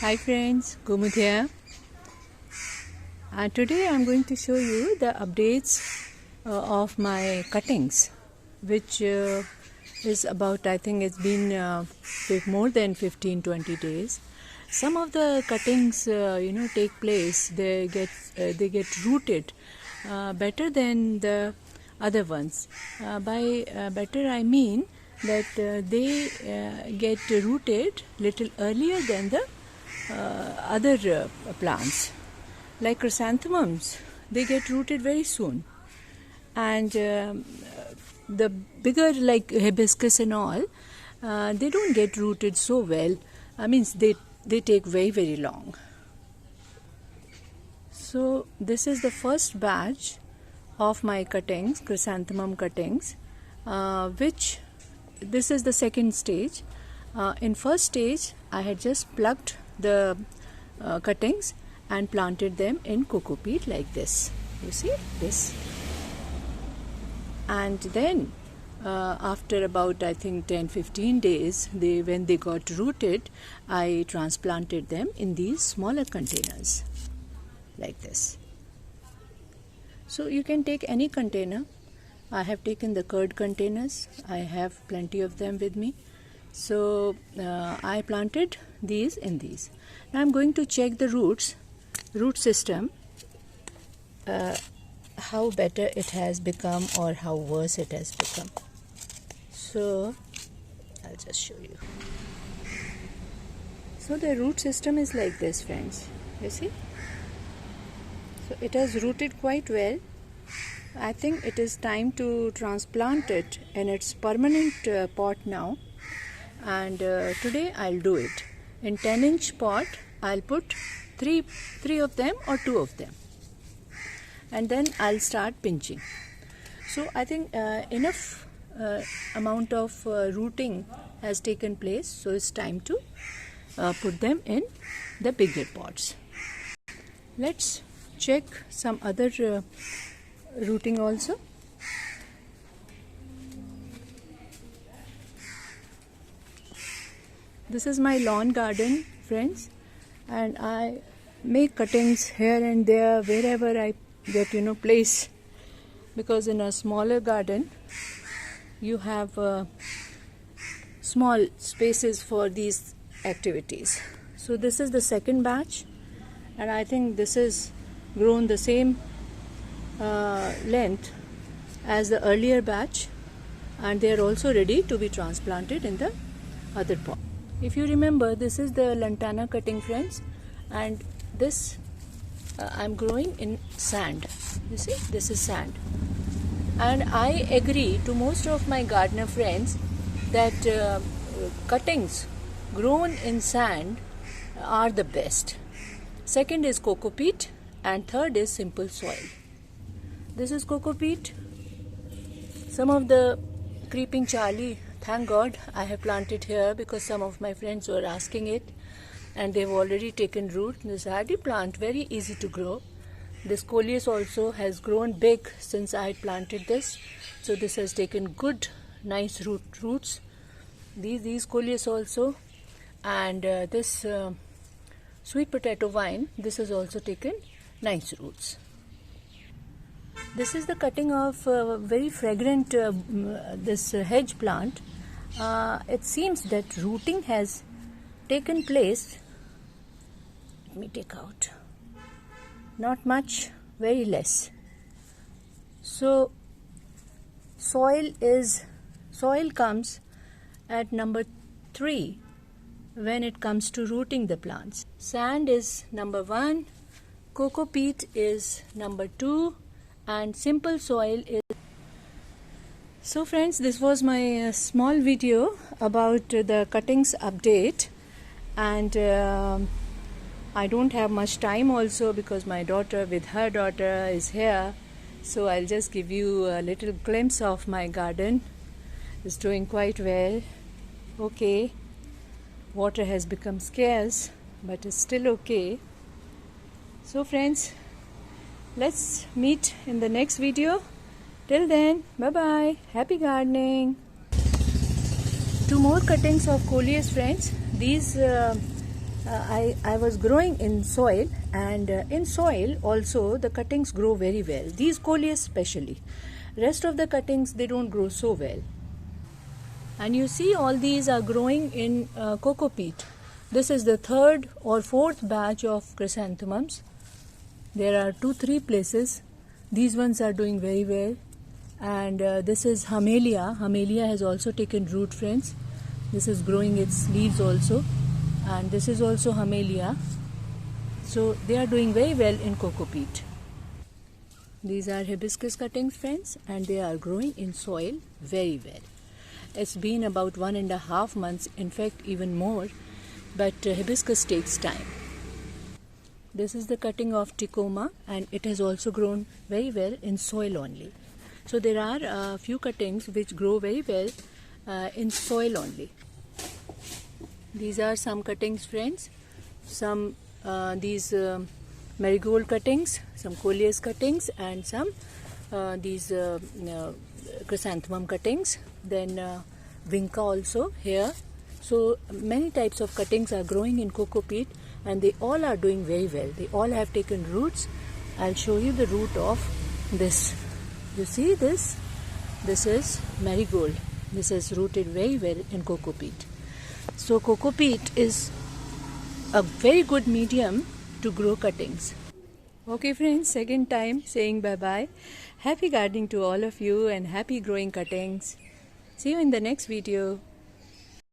Hi friends, Gomud here. Today I'm going to show you the updates of my cuttings, which is about, I think it's been more than 15-20 days. Some of the cuttings take place, they get rooted better than the other ones. By better I mean that they get rooted little earlier than the other plants. Like chrysanthemums, they get rooted very soon, and the bigger, like hibiscus and all, they don't get rooted so well. I mean, they take very long. So this is the first batch of my cuttings, chrysanthemum cuttings, which this is the second stage. In first stage, I had just plucked the cuttings and planted them in coco peat like this. You see this? And then after about, I think, 10-15 days, when they got rooted, I transplanted them in these smaller containers like this. So you can take any container. I have taken the curd containers. I have plenty of them with me. So I planted these in these. Now I'm going to check the root system, how better it has become or how worse it has become. So I'll just show you. So the root system is like this, friends. You see? So it has rooted quite well. I think it is time to transplant it in its permanent pot now. And today I'll do it. In 10-inch pot, I'll put three of them or 2 of them. And then I'll start pinching. So I think enough amount of rooting has taken place. So it's time to put them in the bigger pots. Let's check some other rooting also. This is my lawn garden, friends, and I make cuttings here and there wherever I get place, because in a smaller garden you have small spaces for these activities. So this is the second batch, and I think this is grown the same length as the earlier batch, and they are also ready to be transplanted in the other pot. If you remember, this is the lantana cutting, friends, and this I'm growing in sand. You see, this is sand, and I agree to most of my gardener friends that cuttings grown in sand are the best. Second is coco peat, and third is simple soil. This is coco peat. Some of the creeping Charlie, thank God I have planted here, because some of my friends were asking it and they've already taken root. This hardy plant, very easy to grow. This coleus also has grown big since I had planted this. So this has taken good, nice roots. These coleus also. And this sweet potato vine, this has also taken nice roots. This is the cutting of very fragrant this hedge plant. It seems that rooting has taken place. Let me take out. Not much, very less. So soil comes at number 3 when it comes to rooting the plants. Sand is number 1, coco peat is number 2, and simple soil is. So friends, this was my small video about the cuttings update, and I don't have much time also, because my daughter with her daughter is here. So I'll just give you a little glimpse of my garden. It's doing quite well. Okay, water has become scarce, but it's still okay. So friends, let's meet in the next video. Till then, bye-bye. Happy gardening. 2 more cuttings of coleus, friends. These I was growing in soil, and in soil also the cuttings grow very well. These coleus especially. Rest of the cuttings, they don't grow so well. And you see all these are growing in coco peat. This is the third or fourth batch of chrysanthemums. There are 2-3 places. These ones are doing very well. And this is Hamelia. Hamelia has also taken root, friends. This is growing its leaves also. And this is also Hamelia. So they are doing very well in coco peat. These are hibiscus cuttings, friends, and they are growing in soil very well. It's been about 1.5 months, in fact even more, but hibiscus takes time. This is the cutting of Tecoma, and it has also grown very well in soil only. So there are a few cuttings which grow very well in soil only. These are some cuttings, friends. Some these marigold cuttings, some coleus cuttings, and some these chrysanthemum cuttings. Then vinca also here. So many types of cuttings are growing in coco peat, and they all are doing very well. They all have taken roots. I'll show you the root of this. You see this? This is marigold. This is rooted very well in coco peat. So coco peat is a very good medium to grow cuttings. Okay friends, second time saying bye-bye. Happy gardening to all of you and happy growing cuttings. See you in the next video.